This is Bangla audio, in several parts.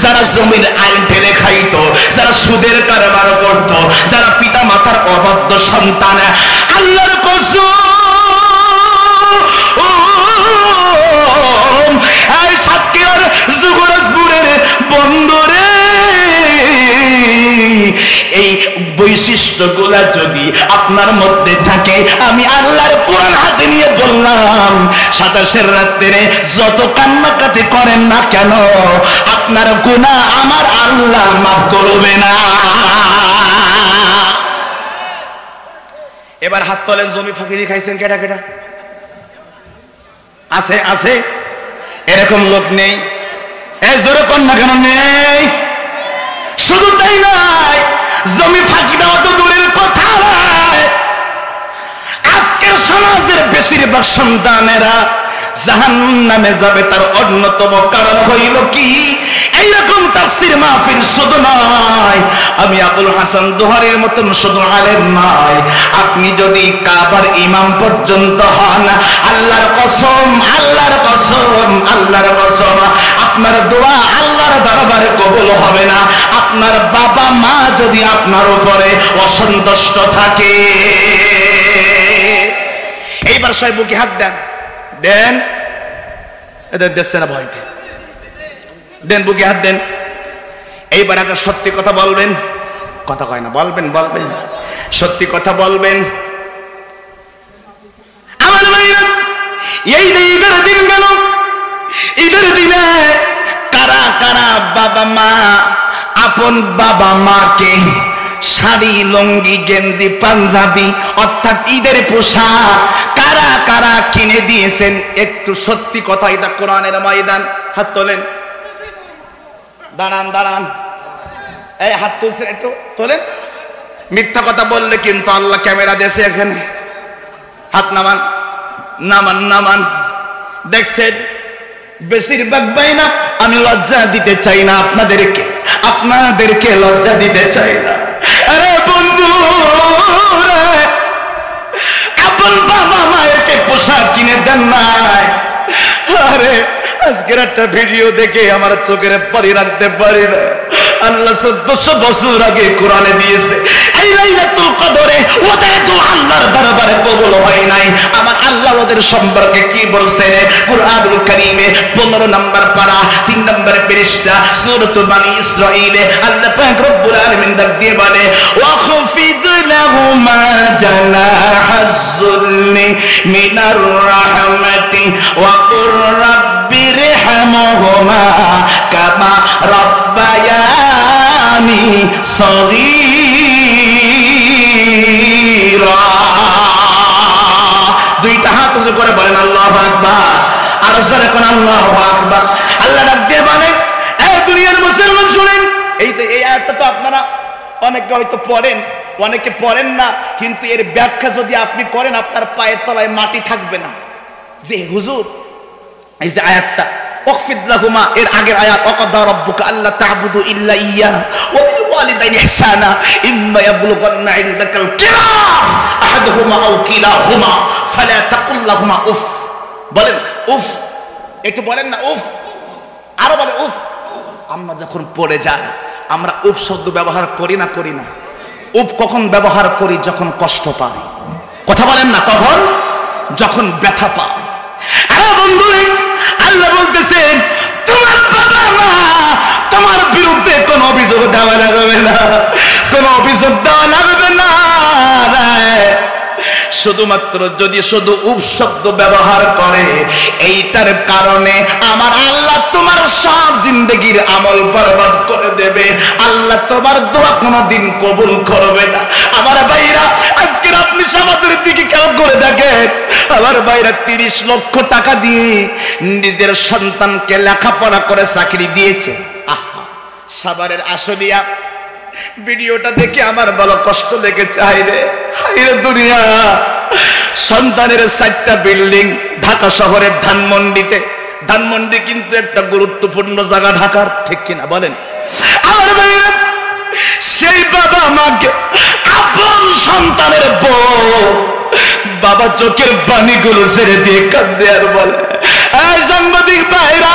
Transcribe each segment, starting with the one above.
যারা জমির আইন ঠেলে খাইতো, যারা সুদের কারবার করত, যারা পিতা মাতার অবাধ্য সন্তান, আল্লাহর কসম এই সাতক্ষীরার যুবরাজপুরের বন্দরে এই বৈশিষ্ট্যগুলা যদি আপনার মধ্যে থাকে, আমি আল্লাহর কোরআন হাতে নিয়ে বললাম, 27 রাত্রে যত কান্নাকাটি করেন না কেন, আপনার গুনাহ আমার আল্লাহ মাফ করবে না। এবার হাত তোলেন, জমি ফাঁকি দিয়ে খাইছেন কেটা কেটা? আছে আছে এরকম লোক নেই? এই জোরে কোন না কেন নেই? শুধু তাই নয়, জমি ফাঁকি দেওয়া তো দূরের কথা নয়, আজকের সমাজের বেশিরভাগ সন্তানেরা জাহান্নামে যাবে, তার অন্যতম কারণ হইল কি? এইরকম তাফসীর মাহফিল শুধু নয়, আমি আবুল হাসান দোহারির মতন শুধু আলেম নয়, আপনি যদি কাবার ইমাম পর্যন্ত হন, আল্লাহর কসম আল্লাহর কসম আল্লাহর কসম, আপনার দোয়া আল্লাহর দরবারে কবুল হবে না। আপনার বাবা মা যদি আপনার উপরে অসন্তুষ্ট থাকে। এইবার সবাই বুকে হাত দেন, দেন, এদের দেশে না ভয়তে দেন, বুকে হাত দেন। এইবার একটা সত্যি কথা বলবেন, কথা কয় না, বলবেন বলবেন, সত্যি কথা বলবেন। আমার ভাইরা, এই ঈদের দিন গেল, ঈদের দিনে কারা কারা বাবা মা আপন বাবা মাকে শাড়ি, লুঙ্গি, গেঞ্জি, পাঞ্জাবি অর্থাৎ ঈদের পোশাক কারা কারা কিনে দিয়েছেন? একটু সত্যি কথা, এটা কোরআনের ময়দান। হাত তোলেন, দাঁড়ান দাঁড়ান, এই হাত তুলছেন, একটু তোলেন। মিথ্যা কথা বললে কিন্তু আল্লাহ ক্যামেরা দিয়েছে এখানে। হাত নামান নামান নামান। দেখছেন বেশিরভাগ ভাই না, আমি লজ্জা দিতে চাই না আপনাদেরকে, আপনাদেরকে লজ্জা দিতে চাই না। আরে বন্ধু, আপন বাবা মায়েরকে পোশাক কিনে দেন নাই? আরে আজকের একটা ভিডিও দেখে আমার চোখের পানি রাখতে পারি না। আল্লাহ 1400 বছর আগে কোরআনে দিয়েছে, এই লাইলাতুল কদরে ওদের তো আল্লাহর দরবারে কবুল হয় নাই। আমার আল্লাহ ওদের সম্পর্কে কি বলছেন? কুরআনুল কারীমে 15 নম্বর পারা 3 নম্বর পৃষ্ঠা সূরাত বানী ইসরাঈলে আল্লাহ পাক রব্বুল আলামিন ডাক দিয়ে বলে, ওয়া খাফিদ লাহুমা জানাহাজ যুল্লি মিনার রাহমাতি ওয়া কুর রাব্বিরহামহুমা কামা রাব্বায়ানি সগীরা। দুইটা হাত উঁচু করে বলেন আল্লাহু আকবার, আর জোরে কোন আল্লাহু আকবার। আল্লাহ ডাক দিয়ে বলেন, এই দুনিয়ার মুসলমান শুনেন, এই আয়াতটা তো আপনারা অনেকে হয়তো পড়েন, অনেকে পড়েন না, কিন্তু এর ব্যাখ্যা যদি আপনি করেন আপনার পায়ের তলায় মাটি থাকবে না। যে হুজুর এই যে আয়াতটা ওয়াকফিদ লাহুমা, এর আগের আয়াত ওয়াকাদা রাব্বুকা আল্লা তা'বুদু ইল্লা ইয়্যাহু ওয়া বিল ওয়ালিদাইনি ইহসানা ইম্মা ইয়াবলুগান্না ইনদাকাল কিবার আহাদুহুমা আও কিলাহুমা ফালা তাকুল লাহুমা উফ। বলেন উফ, একটু বলেন না উফ, আরো বলে উফ। আমরা যখন পড়ে যাই আমরা উফ শব্দ ব্যবহার করি না করি না? উফ কখন ব্যবহার করি? যখন কষ্ট পাই। কথা বলেন না, কখন? যখন ব্যথা পাই। আরে বন্ধু, আল্লাহ বলতেছেন তোমার বাবা মা তোমার বিরুদ্ধে কোন অভিযোগ দেওয়া লাগবে না, কোন অভিযোগ দেওয়া লাগবে না। শুধুমাত্র যদি শুধু উফ শব্দ ব্যবহার করে, এইটার কারণে আমার আল্লাহ তোমার সব জিন্দেগির আমল বরবাদ করে দেবে। আল্লাহ তোমার দোয়া কোনোদিন কবুল করবে না। আমার ভাইরা, আজকে আপনি সমাজের দিকে খেয়াল করে দেখেন, আমার ভাইরা 30 লক্ষ টাকা দিয়ে নিজের সন্তানকে লেখাপড়া করে চাকরি দিয়েছে। আহা, সাভারের আশুলিয়া ভিডিওটা দেখে আমার বড় কষ্ট লেগেছে। হায়রে হায়রে দুনিয়া, সন্তানের 4টা বিল্ডিং ঢাকা শহরের ধানমন্ডিতে। ধানমন্ডি কিন্তু একটা গুরুত্বপূর্ণ জায়গা ঢাকার, ঠিক কিনা বলেন? আমার ভাইরা, সেই বাবা মাকে আপন সন্তানের বউ বাবা চোখের পানিগুলো ছেড়ে দিয়ে কাঁদে আর বলে, এই সাংবাদিক ভাইরা,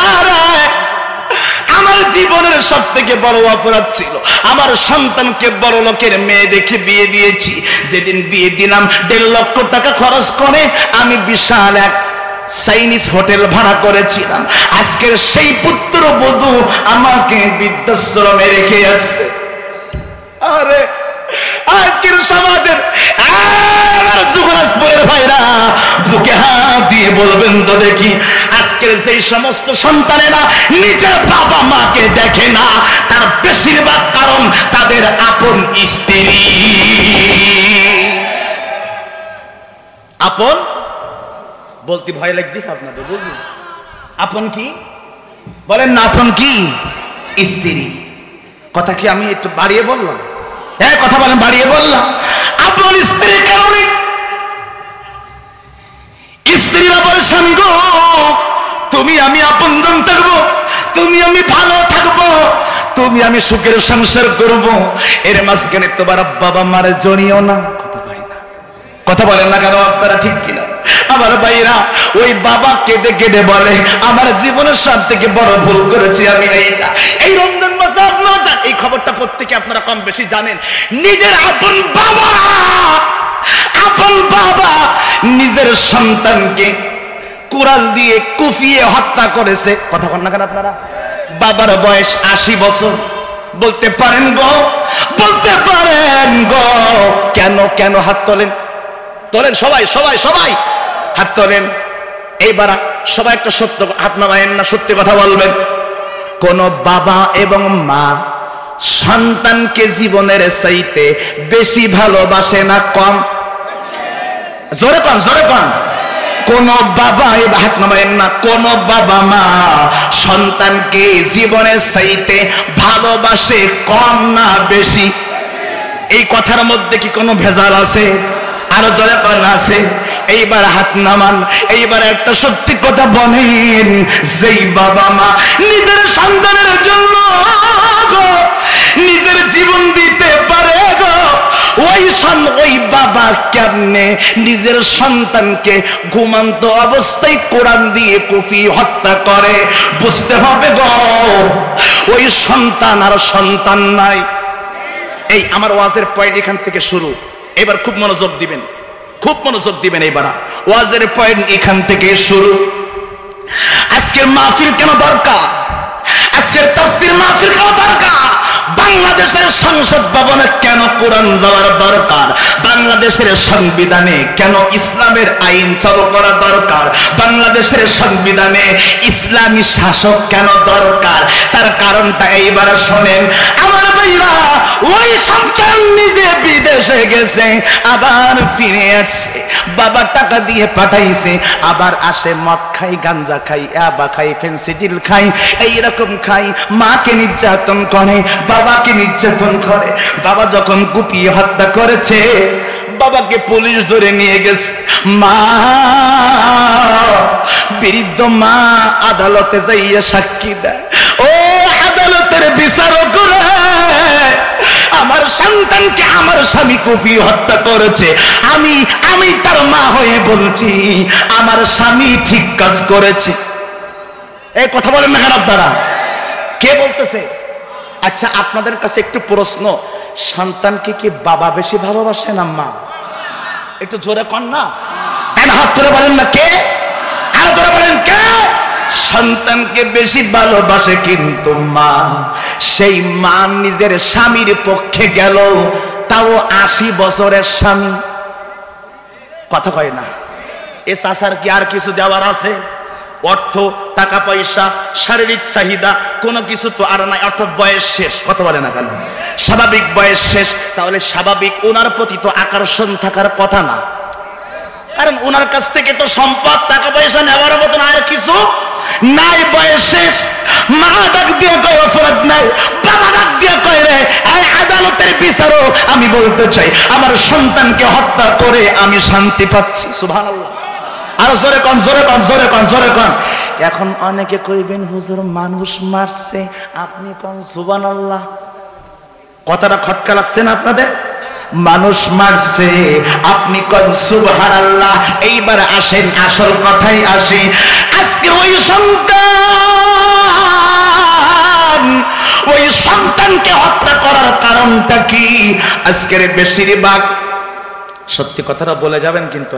আমার জীবনের সবথেকে বড় অপরাধ ছিল আমার সন্তানকে বড় লোকের মেয়ে দেখে বিয়ে দিয়েছি। যেদিন বিয়ে দিলাম 1.5 লক্ষ টাকা খরচ করে আমি বিশাল এক চাইনিজ হোটেল ভাড়া করেছিলাম। আজকের সেই পুত্রবধূ আমাকে বৃদ্ধাশ্রমে রেখে আসছে। আরে আজকের সমাজের যুবরাজপুরের ভাইরা বুকে হাত দিয়ে বলবেন তো দেখি, আজকের যে সমস্ত সন্তানেরা নিজের বাবা মাকে দেখে না তার বেশিরভাগ কারণ তাদের আপন স্ত্রী। আপন বলতে ভয় লাগতেছে আপনাদের, বুঝলেন? আপন কি বলেন না? আপন কি? স্ত্রী। কথা কি আমি একটু বাড়িয়ে বললাম? হ্যাঁ, কথা বলেন, বাড়িয়ে বললাম। আপন স্ত্রীর কারণে স্ত্রীরা বলে, স্বামী গো তুমি আমি আপনজন থাকবো, তুমি আমি ভালো থাকবো, তুমি আমি সুখের সংসার করব, এর মাঝখানে তোমার বাবা মারে জড়িও না। কথা বলেন না কেন আপনারা, ঠিক কিনা? আমার ভাইরা ওই বাবা কেঁদে কেঁদে বলে আমার জীবনের সব থেকে বড় ভুল করেছি আমি এইটা। এই রমজান মাসে আপনারা এই খবরটা প্রত্যেকে আপনারা কম বেশি জানেন, নিজের আপন বাবা নিজের সন্তানকে কুড়াল দিয়ে কুপিয়ে হত্যা করেছে। কথা বলেন না কেন আপনারা? বাবার বয়স 80 বছর। বলতে পারেন গো, বলতে পারেন গো কেন? কেন? হাত তোলেন, তোলেন সবাই সবাই সবাই হাত তোলেন। এইবার সবাই একটা সত্য হাত নামায়েন না, সত্যি কথা বলবেন। কোন বাবা এবং মা সন্তানকে জীবনের চাইতে বেশি ভালোবাসে না কম? জোরে কন, জোরে কন। কোন বাবা, হাত নামায়েন না, কোন বাবা মা সন্তানকে জীবনের চাইতে ভালোবাসে কম না বেশি? এই কথার মধ্যে কি কোনো ভেজাল আছে? আরো জোরে পান আছে? এইবার হাত নামান। এইবার একটা সত্যি কথা বলেন, যেই বাবা মা নিজের সন্তানের জন্য নিজের জীবন দিতে পারে গো, ওই বাবা কেমনে নিজের সন্তানকে ঘুমন্ত অবস্থায় কোরআন দিয়ে কুপিয়ে হত্যা করে? বুঝতে হবে গো, ওই সন্তান আর সন্তান নাই। এই আমার ওয়াজের পয়েন্ট এখান থেকে শুরু। এবার খুব মনোযোগ দিবেন, খুব মনোযোগ দিবেন। এবার ওয়াজের পয়েন্ট এখান থেকে শুরু। আজকের মাহফিল কেন দরকার? আজকের তাফসীর মাহফিল কেন দরকার? বাংলাদেশের সংসদ ভবনে কেন কোরআন যাওয়ার দরকার? বাংলাদেশের সংবিধানে কেন ইসলামের আইন চালু করা দরকার? বাংলাদেশের সংবিধানে ইসলামী শাসক কেন দরকার? তার কারণটা এইবার শোনেন আমার ভাইরা। ওই সন্তান নিজে বিদেশে গেছে, আবার ফিরে আসছে, বাবা টাকা দিয়ে পাঠাইছে, আবার আসে মদ খাই, গাঞ্জা খাই, ইয়াবা খাই, ফেন্সিডিল খাই, এইরকম খাই, মাকে নির্যাতন করে, বাবাকে নির্যাতন করে। বাবা যখন কুপিয়ে হত্যা করেছে, বাবাকে পুলিশ ধরে নিয়ে গেছে। মা, বৃদ্ধ মা আদালতে যাইয়া সাক্ষী দেয়, ও আদালতের বিচারক রে, আমার সন্তানকে আমার স্বামী কুপিয়ে হত্যা করেছে, আমি তার মা হয়ে বলছি আমার স্বামী ঠিক কাজ করেছে। এই কথা বলেন না কেন আপনারা? কে বলতেছে? আচ্ছা আপনাদের কাছে একটু প্রশ্ন, সন্তানকে কি বাবা বেশি ভালোবাসে না মা? একটু জোরে কন না, হাত ধরে বলেন না কে? আর ধরে বলেন কে? সন্তানকে বেশি ভালোবাসে কিন্তু মা। সেই মা নিজের স্বামীর পক্ষে গেল, তাও 80 বছরের স্বামী। কথা কয় না? এ চাচার কি আর কিছু দেওয়ার আছে? অর্থ, টাকা পয়সা, শারীরিক চাহিদা কোনো কিছু তো আর নাই, অর্থাৎ বয়স শেষ। কথা বলে না কেন? স্বাভাবিক বয়স শেষ। তাহলে স্বাভাবিক ওনার প্রতি তো আকর্ষণ থাকার কথা না, কারণ ওনার কাছ থেকে তো সম্পদ, টাকা পয়সা নেওয়ার মতন আর কিছু নাই, বয়স শেষ। মা ডাক দিয়ে কয় অপরাধ নাই, বাবা ডাক দিয়ে কয় রে এই আদালতের বিচারক, আমি বলতে চাই আমার সন্তানকে হত্যা করে আমি শান্তি পাচ্ছি। সুবহানাল্লাহ। আর জোরে কন, জোরে কন, জোরে কন, জোরে কন। এখন অনেকে কইবেন হুজুর মানুষ মারছে, আপনি কন সুবহানাল্লাহ। কথাটা খটকা লাগছে না আপনাদের? মানুষ মারছে, আপনি কন সুবহানাল্লাহ। এইবার আসেন আসল কথাই আসি। আজকে ওই সন্তান সন্তান, ওই সন্তানকে হত্যা করার কারণটা কি? আজকের বেশিরভাগ সত্যি কথাটা বলে যাবেন কিন্তু